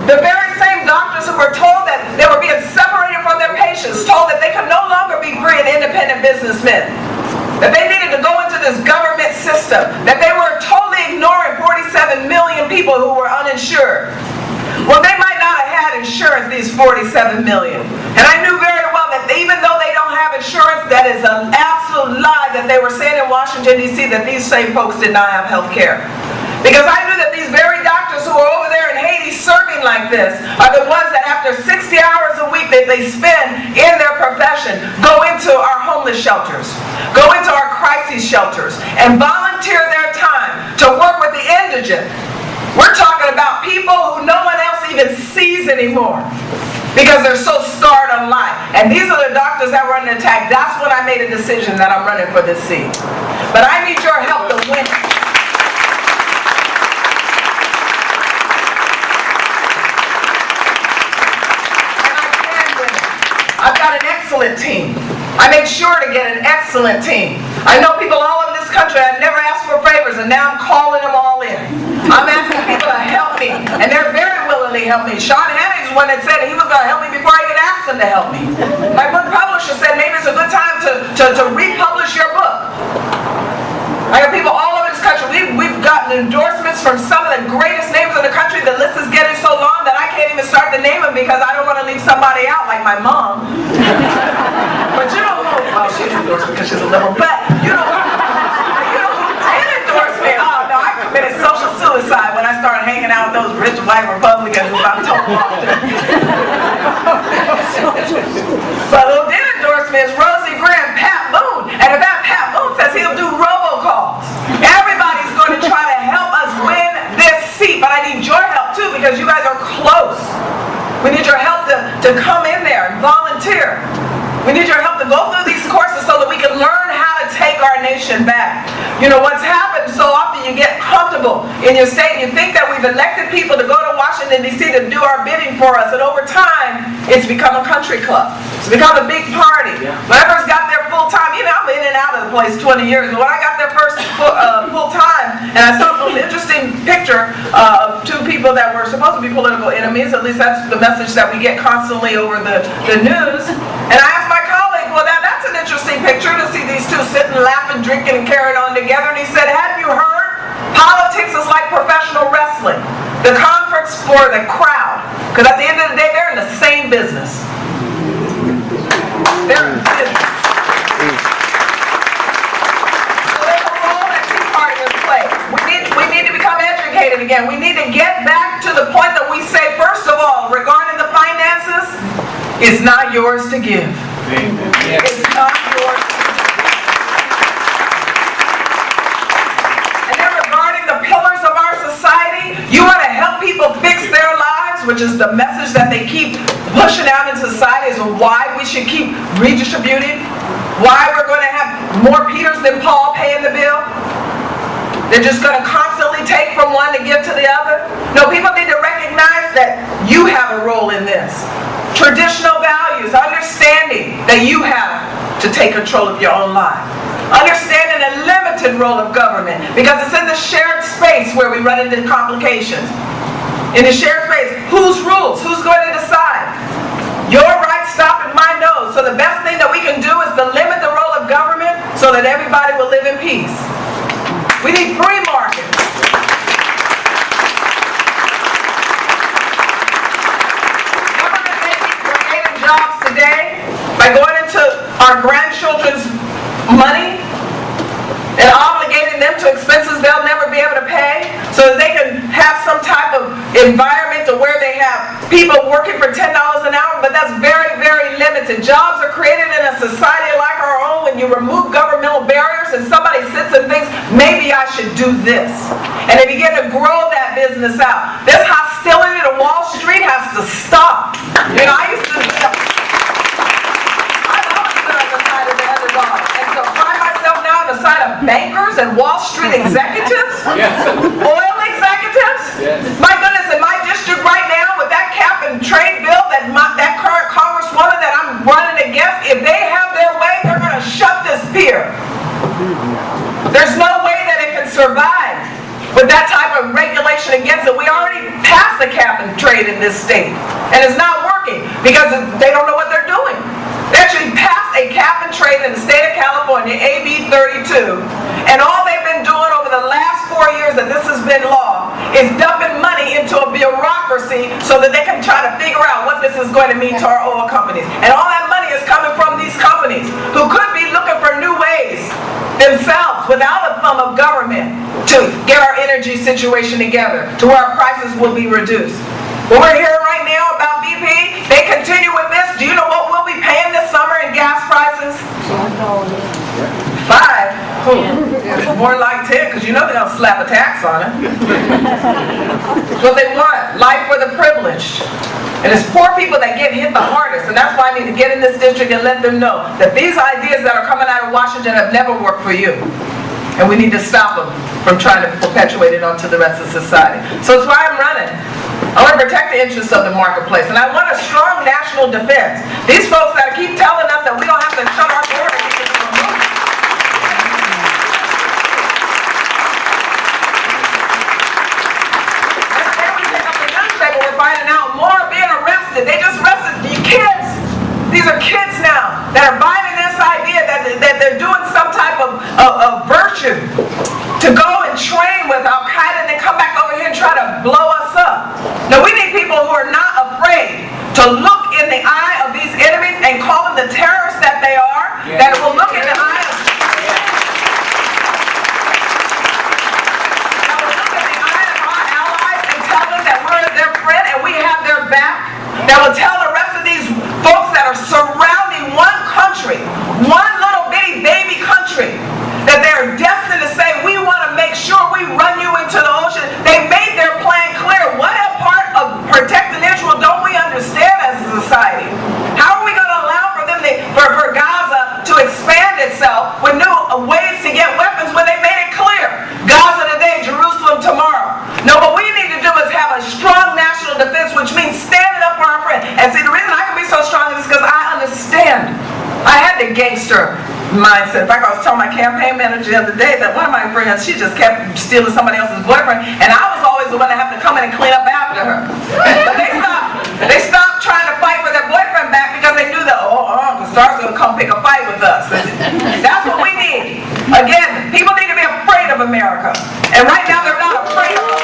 The very same doctors who were told that they were being separated from their patients, told that they could no longer be free and independent businessmen, that they needed to go into this government system, that they were totally ignoring 47 million people who were uninsured. Well, they might not have had insurance, these 47 million. And I knew very well that even though they don't have insurance, that is an absolute lie that they were saying in Washington, D.C. that these same folks did not have health care. Because I knew that these very doctors who are over there in Haiti serving like this are the ones that after 60 hours a week that they spend in their profession go into our homeless shelters, go into our crisis shelters, and volunteer their time to work with the indigent. We're talking about people who no one else even sees anymore because they're so scarred on life. And these are the doctors that were under attack. That's when I made a decision that I'm running for this seat. But I need your help to win. I've got an excellent team. I make sure to get an excellent team. I know people all over this country. I've never asked for favors, and now I'm calling them all in. I'm asking people to help me, and they're very willingly help me. Sean Hanning's the one that said he was going to help me before I even asked him to help me. My book publisher said maybe it's a good time to republish your book. I got people all over this country. We've gotten endorsements from some of the greatest names in the country. The list is getting so long that I can't even start to name them because I don't want to leave somebody out, like my mom. But you know who? Well, she endorsed me because she's a liberal. But you know who did endorse me? Oh no, I committed social suicide when I started hanging out with those rich white Republicans who I'm told often. But who did endorse me is Rosie Graham, Pat Boone, and if that Pat Boone says he'll do robocalls, everybody's going to try to help us win this seat. But I need your help too because you guys are close. We need your help to come in there and volunteer. We need your help to go through these courses so that we can learn how to take our nation back. You know, what's happened so often, you get comfortable in your state and you think that we've elected people to go to Washington, D.C. to do our bidding for us. And over time, it's become a country club. It's become a big party. Whoever's got their full-time, you know, I'm in and out of the place 20 years. But when I got their first full-time, and I saw an interesting picture of two people that were supposed to be political enemies, at least that's the message that we get constantly over the news. And I asked my colleague, well, that's an interesting picture to see these two sitting, laughing, drinking, and carrying on together. And he said, have you heard? Politics is like professional wrestling. The conference for the crowd. Because at the end of the day, they're in the same business. They're in business. So there's a role that Tea Partiers play. We need to become educated again. We need to get back to the point that we say, first of all, regarding the finances, it's not yours to give. Amen. It's not yours to give. And then regarding the pillars of our society, you want to help people fix their lives, which is the message that they keep pushing out in society, is why we should keep redistributing, why we're going to have more Peters than Paul paying the bill. They're just going to constantly take from one to give to the other. No, people need to recognize that you have a role in this. Traditional values, understanding that you have to take control of your own life. Understanding a limited role of government, because it's in the shared space where we run into complications. In the shared space, whose rules? Who's going to decide? Your right stop and my no. So the best thing that we can do is to limit the role of government so that everybody will live in peace. We need free markets. Jobs today by going into our grandchildren's money and obligating them to expenses they'll never be able to pay so that they can have some type of environment to where they have people working for $10 an hour, but that's very, very limited. Jobs are created in a society like our own when you remove governmental barriers and somebody sits and thinks, maybe I should do this. And they begin to grow that business out. This hostility to Wall Street has to stop. You know, I've always been on the side of the underdog. And to find myself now on the side of bankers and Wall Street executives, oil executives. My goodness, in my district right now, with that cap and trade bill that current congresswoman that I'm running against, if they have their way, they're going to shut this pier. There's no way that it can survive with that type of regulation against it. We already passed the cap and trade in this state. And it's not working because they don't know what they're doing. They actually passed a cap and trade in the state of California, AB 32, and all they've been doing over the last 4 years that this has been law is dumping money into a bureaucracy so that they can try to figure out what this is going to mean to our oil companies. And all that money is coming from these companies who could be looking for new ways themselves without a thumb of government to get our energy situation together to where our prices will be reduced. What we're hearing right now about BP, they continue with this. Do you know what we'll be paying this summer in gas prices? 5. More like 10, because you know they're going to slap a tax on it. What they want, life for the privileged. And it's poor people that get hit the hardest, and that's why I need to get in this district and let them know that these ideas that are coming out of Washington have never worked for you. And we need to stop them from trying to perpetuate it onto the rest of society. So it's why I'm running. I want to protect the interests of the marketplace, and I want a strong national defense. These folks that keep telling us that we don't have to shut our door to keep it from moving. Every day we pick up the newspaper, we're finding out more are being arrested. They just arrested the kids. These are kids now that are buying this idea that they're doing some type of virtue to go and train with Al-Qaeda and then come back over here and try to blow us up. Now we need people who are not afraid to look in the eye of these enemies and call them the terrorists that they are, that will look in the eye of our allies and tell them that we're their friend and we have their back, that will tell the rest of these folks that are surrounding one country, one little bitty baby country, that they're destined to say, we want to make sure we run you into the ocean. They made their plan clear. What a part of protecting Israel don't we understand as a society? How are we going to allow for them for Gaza to expand itself with new ways to get weapons when they made it clear? Gaza today, Jerusalem tomorrow. No, what we need to do is have a strong national defense, which means standing up for our friends. And see, the reason I can be so strong is because I understand. I had the gangster mindset. In fact, I was telling my campaign manager the other day that one of my friends, she just kept stealing somebody else's boyfriend, and I was always the one that had to come in and clean up after her. But they stopped trying to fight for their boyfriend back because they knew that, the Star's going to come pick a fight with us. That's what we need. Again, people need to be afraid of America. And right now, they're not afraid of us.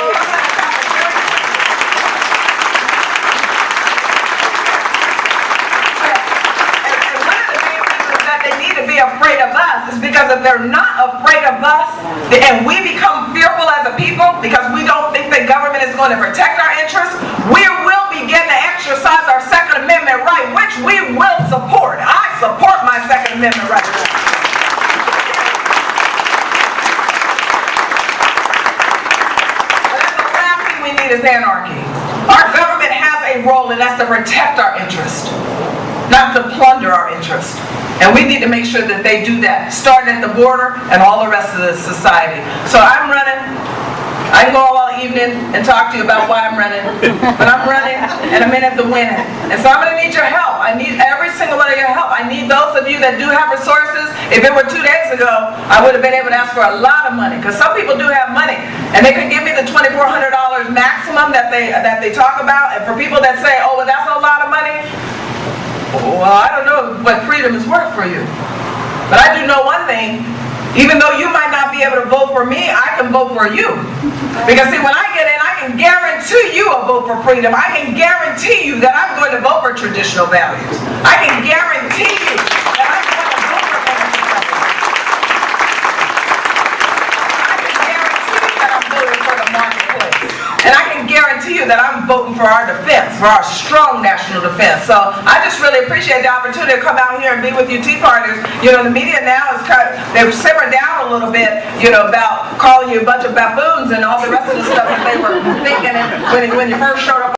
Afraid of us is because if they're not afraid of us and we become fearful as a people because we don't think that government is going to protect our interests, we will begin to exercise our Second Amendment right, which we will support. I support my Second Amendment right. But then the last thing we need is anarchy. Our government has a role, and that's to protect our interest, not to plunder our interest. And we need to make sure that they do that, starting at the border and all the rest of the society. So I'm running. I can go all evening and talk to you about why I'm running, but I'm running and I'm in it to win it. And so I'm going to need your help. I need every single one of your help. I need those of you that do have resources. If it were 2 days ago, I would have been able to ask for a lot of money, because some people do have money, and they could give me the $2,400 maximum that they talk about. And for people that say, oh, well, that's a lot of money. Well, I don't know what freedom is worth for you. But I do know one thing. Even though you might not be able to vote for me, I can vote for you. Because see, when I get in, I can guarantee you a vote for freedom. I can guarantee you that I'm going to vote for traditional values. I can guarantee you that I'm going to vote for energy values. I can guarantee you that I'm voting for the marketplace. And I can guarantee you that I'm voting for our defense, for our strong national defense. So I just really appreciate the opportunity to come out here and be with you Tea Partiers. You know, the media now is they've simmered down a little bit, you know, about calling you a bunch of baboons and all the rest of the stuff that they were thinking when you first showed up.